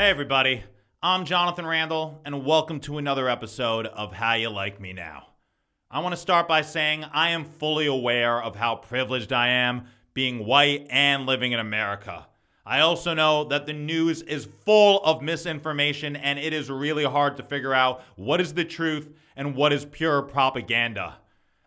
Hey everybody, I'm Jonathan Randall, and welcome to another episode of How You Like Me Now. I want to start by saying I am fully aware of how privileged I am being white and living in America. I also know that the news is full of misinformation and it is really hard to figure out what is the truth and what is pure propaganda.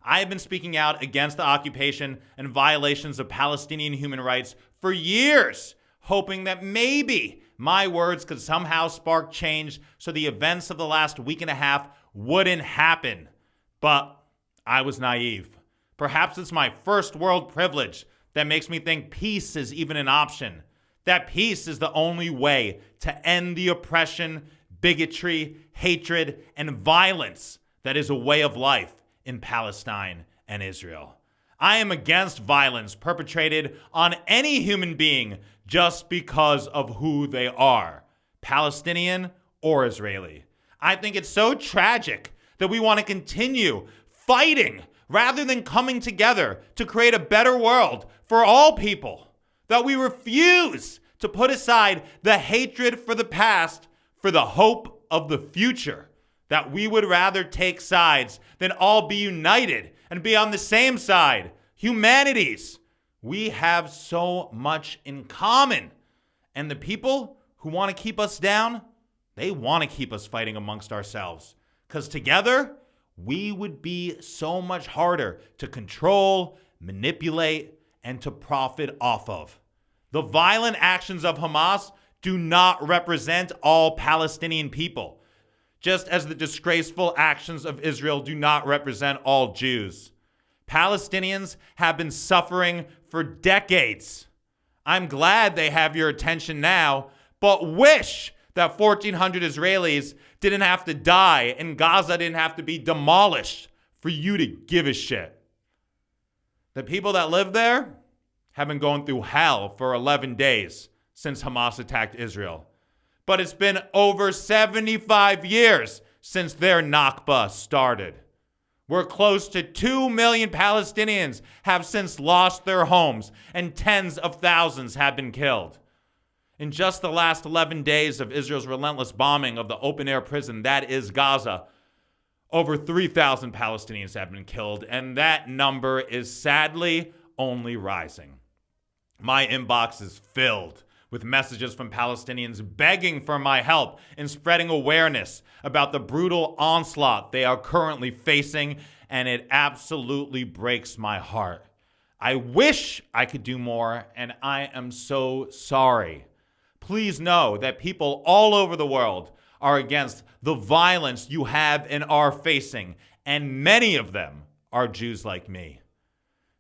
I have been speaking out against the occupation and violations of Palestinian human rights for years, hoping that maybe my words could somehow spark change so the events of the last week and a half wouldn't happen. But I was naive. Perhaps it's my first world privilege that makes me think peace is even an option. That peace is the only way to end the oppression, bigotry, hatred, and violence that is a way of life in Palestine and Israel. I am against violence perpetrated on any human being just because of who they are, Palestinian or Israeli. I think it's so tragic that we want to continue fighting rather than coming together to create a better world for all people, that we refuse to put aside the hatred for the past for the hope of the future, that we would rather take sides than all be united and be on the same side. Humanities. We have so much in common. And the people who want to keep us down, they want to keep us fighting amongst ourselves. Because together, we would be so much harder to control, manipulate, and to profit off of. The violent actions of Hamas do not represent all Palestinian people, just as the disgraceful actions of Israel do not represent all Jews. Palestinians have been suffering for decades. I'm glad they have your attention now, but wish that 1,400 Israelis didn't have to die and Gaza didn't have to be demolished for you to give a shit. The people that live there have been going through hell for 11 days since Hamas attacked Israel. But it's been over 75 years since their Nakba started. We're close to 2 million Palestinians have since lost their homes and tens of thousands have been killed. In just the last 11 days of Israel's relentless bombing of the open-air prison that is Gaza, over 3,000 Palestinians have been killed, and that number is sadly only rising. My inbox is filled with messages from Palestinians begging for my help in spreading awareness about the brutal onslaught they are currently facing, and it absolutely breaks my heart. I wish I could do more, and I am so sorry. Please know that people all over the world are against the violence you have and are facing, and many of them are Jews like me.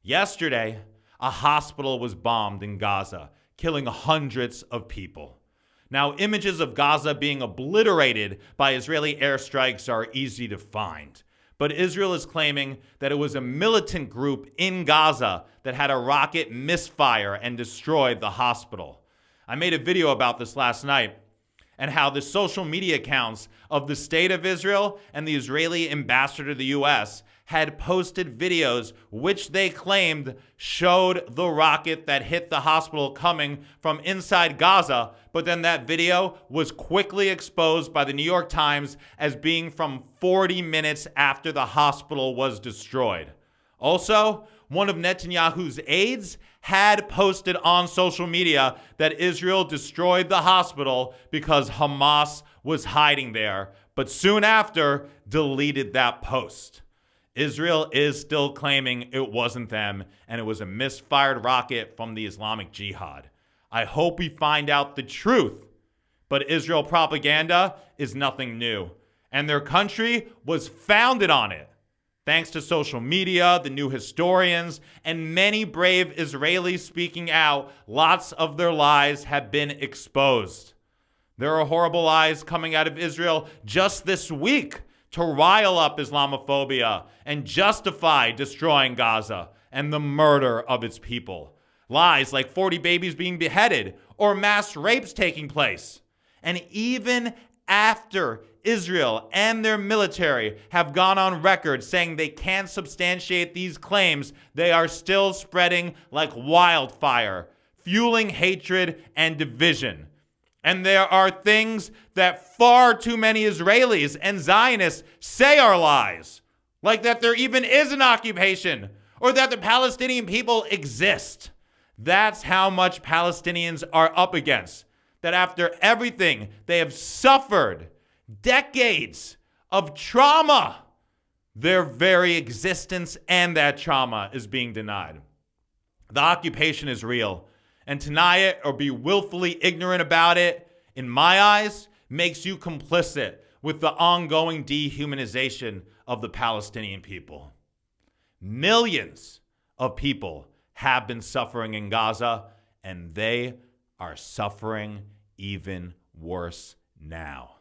Yesterday, a hospital was bombed in Gaza, killing hundreds of people. Now, images of Gaza being obliterated by Israeli airstrikes are easy to find. But Israel is claiming that it was a militant group in Gaza that had a rocket misfire and destroyed the hospital. I made a video about this last night and how the social media accounts of the State of Israel and the Israeli ambassador to the U.S. had posted videos which they claimed showed the rocket that hit the hospital coming from inside Gaza, but then that video was quickly exposed by the New York Times as being from 40 minutes after the hospital was destroyed. Also, one of Netanyahu's aides had posted on social media that Israel destroyed the hospital because Hamas was hiding there, but soon after deleted that post. Israel is still claiming it wasn't them and it was a misfired rocket from the Islamic Jihad. I hope we find out the truth, but Israel propaganda is nothing new, and their country was founded on it. Thanks to social media, the new historians, and many brave Israelis speaking out, lots of their lies have been exposed. There are horrible lies coming out of Israel just this week to rile up Islamophobia and justify destroying Gaza and the murder of its people. Lies like 40 babies being beheaded or mass rapes taking place. And even after Israel and their military have gone on record saying they can't substantiate these claims, they are still spreading like wildfire, fueling hatred and division. And there are things that far too many Israelis and Zionists say are lies, like that there even is an occupation or that the Palestinian people exist. That's how much Palestinians are up against. That after everything they have suffered, decades of trauma, their very existence and that trauma is being denied. The occupation is real. And to deny it or be willfully ignorant about it, in my eyes, makes you complicit with the ongoing dehumanization of the Palestinian people. Millions of people have been suffering in Gaza, and they are suffering even worse now.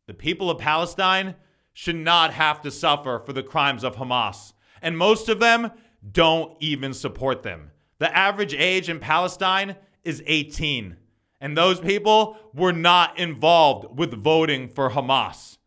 The people of Palestine should not have to suffer for the crimes of Hamas, and most of them don't even support them. The average age in Palestine is 18, and those people were not involved with voting for Hamas.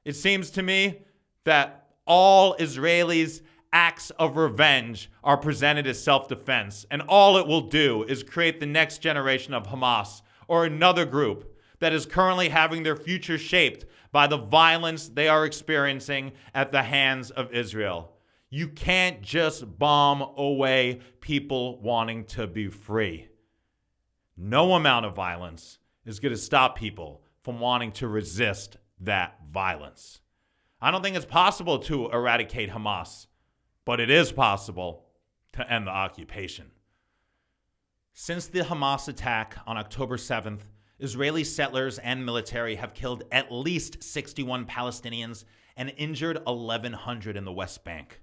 It seems to me that all Israelis' acts of revenge are presented as self-defense, and all it will do is create the next generation of Hamas or another group that is currently having their future shaped by the violence they are experiencing at the hands of Israel. You can't just bomb away people wanting to be free. No amount of violence is going to stop people from wanting to resist that violence. I don't think it's possible to eradicate Hamas, but it is possible to end the occupation. Since the Hamas attack on October 7th, Israeli settlers and military have killed at least 61 Palestinians and injured 1,100 in the West Bank.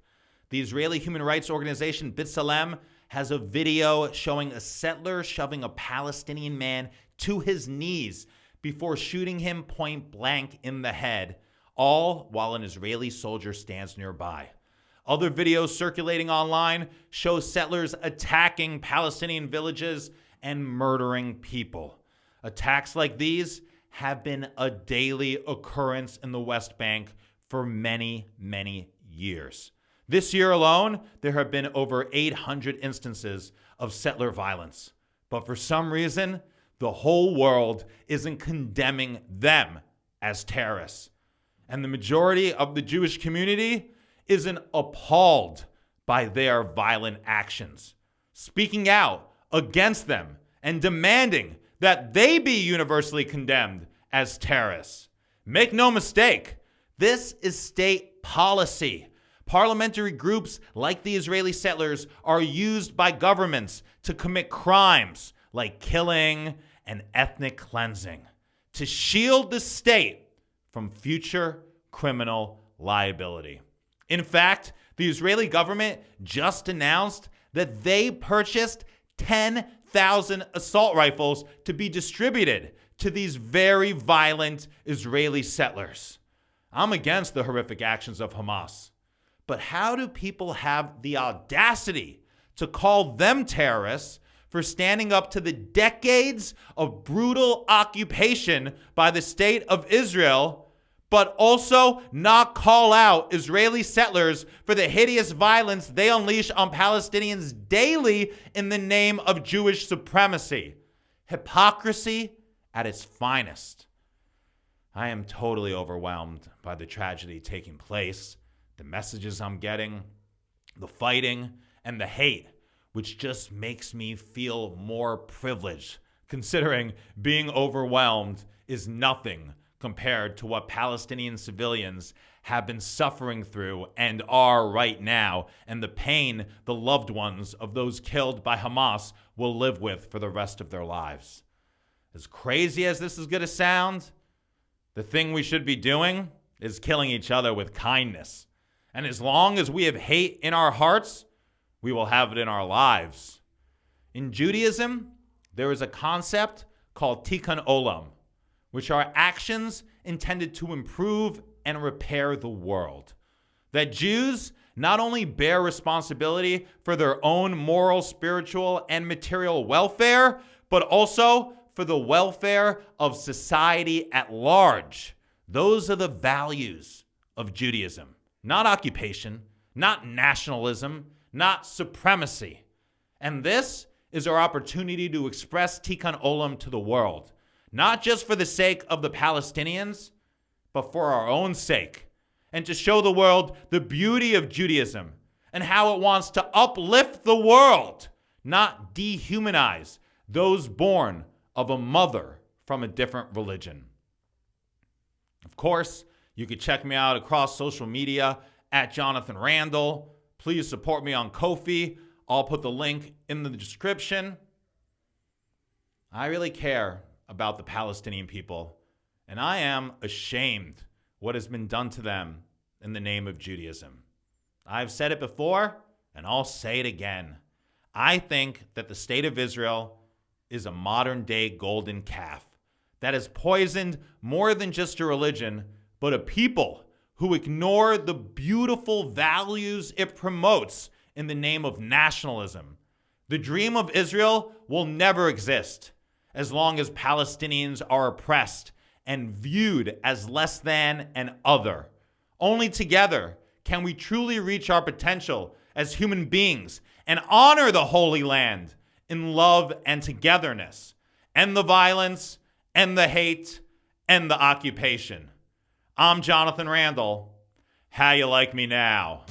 The Israeli human rights organization B'Tselem has a video showing a settler shoving a Palestinian man to his knees before shooting him point blank in the head, all while an Israeli soldier stands nearby. Other videos circulating online show settlers attacking Palestinian villages and murdering people. Attacks like these have been a daily occurrence in the West Bank for many, many years. This year alone, there have been over 800 instances of settler violence. But for some reason, the whole world isn't condemning them as terrorists. And the majority of the Jewish community isn't appalled by their violent actions, speaking out against them and demanding that they be universally condemned as terrorists. Make no mistake, this is state policy. Parliamentary groups like the Israeli settlers are used by governments to commit crimes like killing and ethnic cleansing, to shield the state from future criminal liability. In fact, the Israeli government just announced that they purchased 10,000 assault rifles to be distributed to these very violent Israeli settlers. I'm against the horrific actions of Hamas. But how do people have the audacity to call them terrorists for standing up to the decades of brutal occupation by the state of Israel, but also not call out Israeli settlers for the hideous violence they unleash on Palestinians daily in the name of Jewish supremacy? Hypocrisy at its finest. I am totally overwhelmed by the tragedy taking place, the messages I'm getting, the fighting, and the hate, which just makes me feel more privileged, considering being overwhelmed is nothing compared to what Palestinian civilians have been suffering through and are right now, and the pain the loved ones of those killed by Hamas will live with for the rest of their lives. As crazy as this is going to sound, the thing we should be doing is killing each other with kindness. And as long as we have hate in our hearts, we will have it in our lives. In Judaism, there is a concept called tikkun olam, which are actions intended to improve and repair the world. That Jews not only bear responsibility for their own moral, spiritual, and material welfare, but also for the welfare of society at large. Those are the values of Judaism. Not occupation, not nationalism, not supremacy. And this is our opportunity to express tikkun olam to the world. not just for the sake of the Palestinians, but for our own sake, and to show the world the beauty of Judaism and how it wants to uplift the world, not dehumanize those born of a mother from a different religion. Of course, you can check me out across social media at Jonathan Randall. Please support me on Ko-fi. I'll put the link in the description. I really care about the Palestinian people, and I am ashamed what has been done to them in the name of Judaism. I've said it before, and I'll say it again. I think that the state of Israel is a modern-day golden calf that has poisoned more than just a religion, but a people who ignore the beautiful values it promotes in the name of nationalism. The dream of Israel will never exist as long as Palestinians are oppressed and viewed as less than and other. Only together can we truly reach our potential as human beings and honor the Holy Land in love and togetherness, end the violence, end the hate, end the occupation. I'm Jonathan Randall. How you like me now?